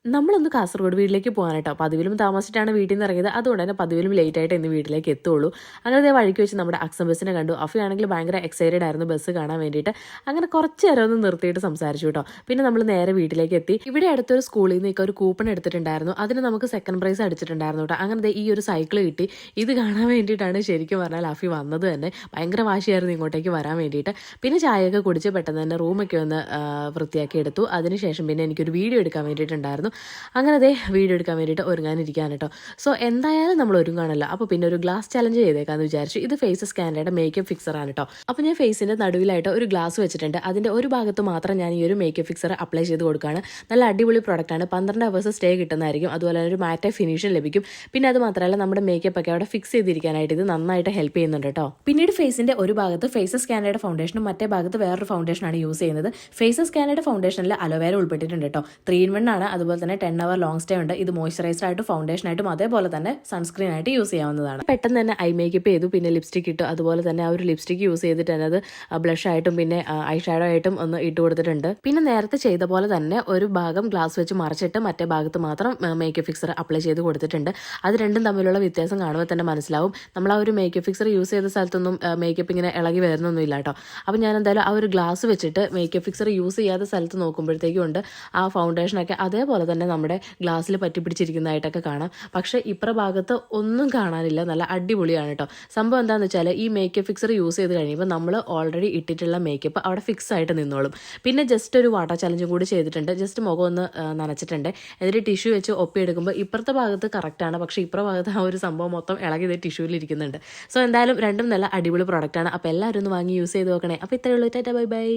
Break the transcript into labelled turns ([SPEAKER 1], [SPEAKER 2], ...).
[SPEAKER 1] നമ്മളൊന്ന് കാസർഗോഡ് വീട്ടിലേക്ക് പോകാനായിട്ടോ. പതിവിലും താമസിച്ചിട്ടാണ് വീട്ടിൽ നിന്ന് ഇറങ്ങിയത്. അതുകൊണ്ട് തന്നെ പതിവിലും ലേറ്റ് ആയിട്ട് ഇന്ന് വീട്ടിലേക്ക് എത്തുള്ളൂ. അങ്ങനെ വഴിക്ക് വെച്ച് നമ്മുടെ അക്സം ബസ്സിനെ കണ്ടു. അഫിയാണെങ്കിൽ ഭയങ്കര എക്സൈറ്റഡ് ആയിരുന്നു ബസ് കാണാൻ വേണ്ടിയിട്ട്. അങ്ങനെ കുറച്ച് നേരം ഒന്ന് നിർത്തിയിട്ട് സംസാരിച്ചു കേട്ടോ. പിന്നെ നമ്മൾ നേരെ വീട്ടിലേക്ക് എത്തി. ഇവിടെ അടുത്തൊരു സ്കൂളിൽ നിന്ന് ഒരു കൂപ്പൺ എടുത്തിട്ടുണ്ടായിരുന്നു. അതിന് നമുക്ക് സെക്കൻഡ് പ്രൈസ് അടിച്ചിട്ടുണ്ടായിരുന്നു കേട്ടോ. അങ്ങനെ ഈ ഒരു സൈക്കിൾ കിട്ടി. ഇത് കാണാൻ വേണ്ടിയിട്ടാണ് ശരിക്കും പറഞ്ഞാൽ അഫി വന്നത് തന്നെ. ഭയങ്കര വാശിയായിരുന്നു ഇങ്ങോട്ടേക്ക് വരാൻ വേണ്ടിയിട്ട്. പിന്നെ ചായയൊക്കെ കുടിച്ച് പെട്ടെന്ന് തന്നെ റൂമൊക്കെ ഒന്ന് വൃത്തിയാക്കി എടുത്തു. അതിനുശേഷം പിന്നെ എനിക്കൊരു വീഡിയോ എടുക്കാൻ വേണ്ടിയിട്ടുണ്ടായിരുന്നു. അങ്ങനെ വീഡിയോ എടുക്കാൻ വേണ്ടിയിട്ട് ഒരുങ്ങാനിരിക്കുകയാണ് കേട്ടോ. സോ എന്തായാലും നമ്മൾ ഒരുങ്ങാണല്ലോ. അപ്പോൾ പിന്നെ ഒരു ഗ്ലാസ് ചലഞ്ച് ചെയ്തേക്കാന്ന് വിചാരിച്ചു. ഇത് ഫേസ് സ്കാനറുടെ മേക്കപ്പ് ഫിക്സർ ആണ് കേട്ടോ. അപ്പോൾ ഞാൻ ഫേസിന്റെ നടുവിലായിട്ട് ഒരു ഗ്ലാസ് വെച്ചിട്ടുണ്ട്. അതിന്റെ ഒരു ഭാഗത്ത് മാത്രം ഞാൻ ഈ ഒരു മേക്കപ്പ് ഫിക്സർ അപ്ലൈ ചെയ്ത് കൊടുക്കുകയാണ്. നല്ല അടിപൊളി പ്രോഡക്റ്റ് ആണ്. 12 അവേഴ്സ് സ്റ്റേ കിട്ടുന്നതായിരിക്കും. അതുപോലെ തന്നെ ഒരു മാറ്റ് ഫിനിഷും ലഭിക്കും. പിന്നെ അത് മാത്രമല്ല നമ്മുടെ മേക്കപ്പ് ഒക്കെ അവിടെ ഫിക്സ് ചെയ്തിരിക്കാനായിട്ട് ഇത് നന്നായിട്ട് ഹെൽപ്പ് ചെയ്യുന്നുണ്ട് കേട്ടോ. പിന്നീട് ഫേസിന്റെ ഒരു ഭാഗത്ത് ഫേസ് സ്കാനറുടെ ഫൗണ്ടേഷനും മറ്റേ ഭാഗത്ത് വേറൊരു ഫൗണ്ടേഷനാണ് യൂസ് ചെയ്യുന്നത്. ഫേസ് സ്കാനറുടെ ഫൗണ്ടേഷനിൽ അലോവേര ഉൾപ്പെട്ടിട്ടുണ്ട് കേട്ടോ. 3-in-1 ആണ്. അതുപോലെ തന്നെ 10 hour ലോങ് സ്റ്റേ ഉണ്ട്. ഇത് മോയ്സ്ചറൈസർ ആയിട്ടും ഫൗണ്ടേഷൻ ആയിട്ടും അതേപോലെ തന്നെ സൺസ്ക്രീൻ ആയിട്ട് യൂസ് ചെയ്യാവുന്നതാണ്. പെട്ടെന്ന് തന്നെ ഐ മേക്കപ്പ് ചെയ്തു. പിന്നെ ലിപ്സ്റ്റിക് ഇട്ടു. അതുപോലെ തന്നെ ആ ഒരു ലിപ്സ്റ്റിക് യൂസ് ചെയ്തിട്ട് തന്നെ അത് ബ്ലഷ് ആയിട്ടും പിന്നെ ഐ ഷാഡോ ആയിട്ടും ഒന്ന് ഇട്ട് കൊടുത്തിട്ടുണ്ട്. പിന്നെ നേരത്തെ ചെയ്ത പോലെ തന്നെ ഒരു ഭാഗം ഗ്ലാസ് വെച്ച് മറിച്ചിട്ട് മറ്റേ ഭാഗത്ത് മാത്രം മേക്കപ്പ് ഫിക്സർ അപ്ലൈ ചെയ്ത് കൊടുത്തിട്ടുണ്ട്. അത് രണ്ടും തമ്മിലുള്ള വ്യത്യാസം കാണുമ്പോൾ തന്നെ മനസ്സിലാവും. നമ്മൾ ആ ഒരു മേക്കപ്പ് ഫിക്സർ യൂസ് ചെയ്ത സ്ഥലത്തൊന്നും മേക്കപ്പ് ഇങ്ങനെ ഇളകി വരുന്നൊന്നും ഇല്ല കേട്ടോ. അപ്പോൾ ഞാൻ എന്തായാലും ആ ഒരു ഗ്ലാസ് വെച്ചിട്ട് മേക്കപ്പ് ഫിക്സർ യൂസ് ചെയ്യാത്ത സ്ഥലത്ത് നോക്കുമ്പോഴത്തേക്കും ഉണ്ട് ആ ഫൗണ്ടേഷനൊക്കെ അതേപോലെ തന്നെ നമ്മുടെ ഗ്ലാസ്സിൽ പറ്റിപ്പിടിച്ചിരിക്കുന്നതായിട്ടൊക്കെ കാണാം. പക്ഷേ ഇപ്പുറ ഭാഗത്ത് ഒന്നും കാണാനില്ല. നല്ല അടിപൊളിയാണ് കേട്ടോ. സംഭവം എന്താണെന്ന് വെച്ചാൽ ഈ മേക്കപ്പ് ഫിക്സർ യൂസ് ചെയ്ത് കഴിയുമ്പോൾ നമ്മൾ ഓൾറെഡി ഇട്ടിട്ടുള്ള മേക്കപ്പ് അവിടെ ഫിക്സ് ആയിട്ട് നിന്നോളും. പിന്നെ ജസ്റ്റ് ഒരു വാട്ടർ ചലഞ്ചും കൂടി ചെയ്തിട്ടുണ്ട്. ജസ്റ്റ് മുഖം ഒന്ന് നനച്ചിട്ടുണ്ട്. എന്നിട്ട് ടിഷ്യൂ വെച്ച് ഒപ്പിയെടുക്കുമ്പോൾ ഇപ്പുറത്തെ ഭാഗത്ത് കറക്റ്റാണ്. പക്ഷേ ഇപ്പുറ ഭാഗത്ത് ആ ഒരു സംഭവം മൊത്തം ഇളകി ടിഷ്യൂവിൽ ഇരിക്കുന്നുണ്ട്. സോ എന്തായാലും രണ്ടും നല്ല അടിപൊളി പ്രോഡക്റ്റാണ്. അപ്പോൾ എല്ലാവരും ഒന്ന് വാങ്ങി യൂസ് ചെയ്ത് നോക്കണേ. അപ്പോൾ ഇത്രയേ ഉള്ളൂ. Tata bye bye.